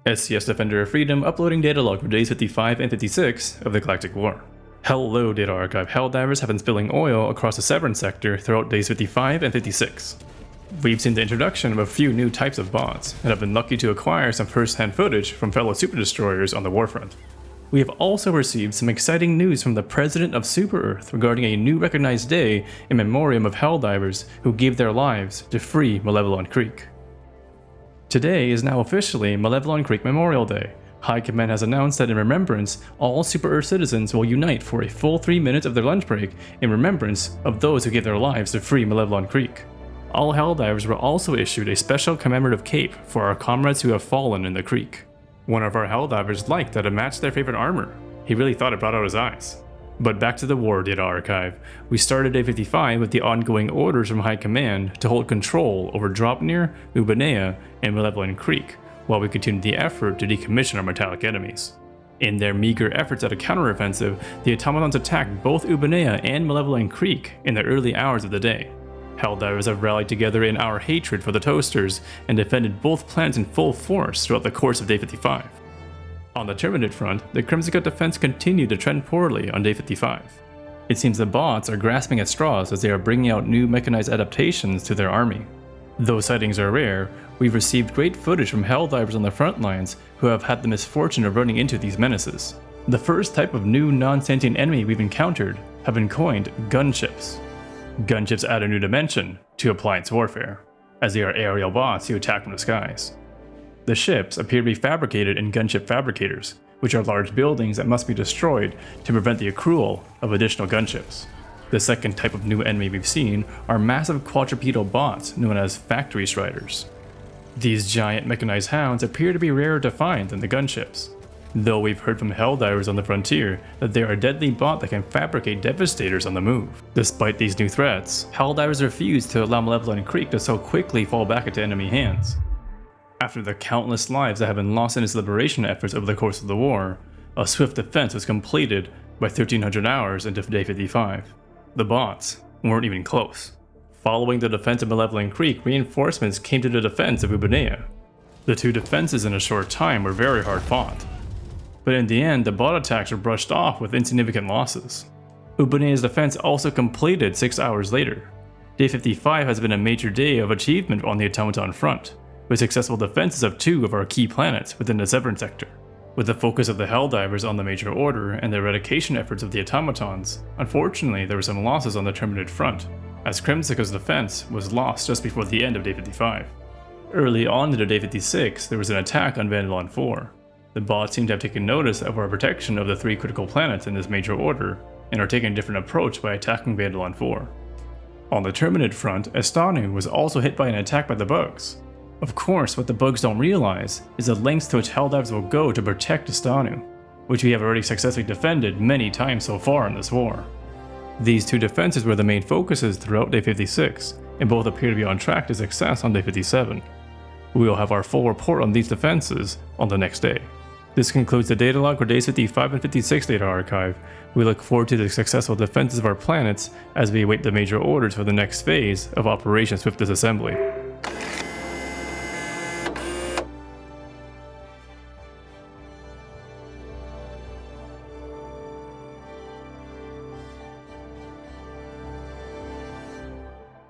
SES Defender of Freedom uploading data log for days 55 and 56 of the Galactic War. Hello Data Archive, Helldivers have been spilling oil across the Severn sector throughout days 55 and 56. We've seen the introduction of a few new types of bots, and have been lucky to acquire some first-hand footage from fellow super destroyers on the warfront. We have also received some exciting news from the president of Super Earth regarding a new recognized day in memoriam of Helldivers who gave their lives to free Malevelon Creek. Today is now officially Malevelon Creek Memorial Day. High Command has announced that in remembrance, all Super Earth citizens will unite for a full 3 minutes of their lunch break in remembrance of those who gave their lives to free Malevelon Creek. All Helldivers were also issued a special commemorative cape for our comrades who have fallen in the creek. One of our Helldivers liked that it matched their favorite armor. He really thought it brought out his eyes. But back to the War Data Archive. We started day 55 with the ongoing orders from High Command to hold control over Dropnir, Ubanea, and Malevelon Creek, while we continued the effort to decommission our metallic enemies. In their meager efforts at a counteroffensive, the automatons attacked both Ubanea and Malevelon Creek in the early hours of the day. Helldivers have rallied together in our hatred for the Toasters and defended both planets in full force throughout the course of day 55. On the Terminate front, the Crimson Gut defense continued to trend poorly on day 55. It seems the bots are grasping at straws as they are bringing out new mechanized adaptations to their army. Though sightings are rare, we've received great footage from Helldivers on the front lines who have had the misfortune of running into these menaces. The first type of new non-sentient enemy we've encountered have been coined gunships. Gunships add a new dimension to appliance warfare, as they are aerial bots who attack from the skies. The ships appear to be fabricated in gunship fabricators, which are large buildings that must be destroyed to prevent the accrual of additional gunships. The second type of new enemy we've seen are massive quadrupedal bots known as factory striders. These giant mechanized hounds appear to be rarer to find than the gunships, though we've heard from Helldivers on the frontier that they are a deadly bot that can fabricate devastators on the move. Despite these new threats, Helldivers refuse to allow Malevelon Creek to so quickly fall back into enemy hands. After the countless lives that have been lost in its liberation efforts over the course of the war, a swift defense was completed by 1300 hours into day 55. The bots weren't even close. Following the defense of Malevelon Creek, reinforcements came to the defense of Ubanea. The two defenses in a short time were very hard fought, but in the end the bot attacks were brushed off with insignificant losses. Ubanea's defense also completed 6 hours later. Day 55 has been a major day of achievement on the automaton front, with successful defenses of 2 of our key planets within the Severn sector. With the focus of the Helldivers on the major order and the eradication efforts of the automatons, unfortunately there were some losses on the Terminate front, as Kremzika's defense was lost just before the end of day 55. Early on into day 56, there was an attack on Vandelon 4. The bots seem to have taken notice of our protection of the 3 critical planets in this major order, and are taking a different approach by attacking Vandelon 4. On the Terminate front, Estanu was also hit by an attack by the bugs. Of course, what the bugs don't realize is the lengths to which Helldivers will go to protect Estanu, which we have already successfully defended many times so far in this war. These 2 defenses were the main focuses throughout day 56, and both appear to be on track to success on day 57. We will have our full report on these defenses on the next day. This concludes the data log for days 55 and 56 Data Archive. We look forward to the successful defenses of our planets as we await the major orders for the next phase of Operation Swift Disassembly.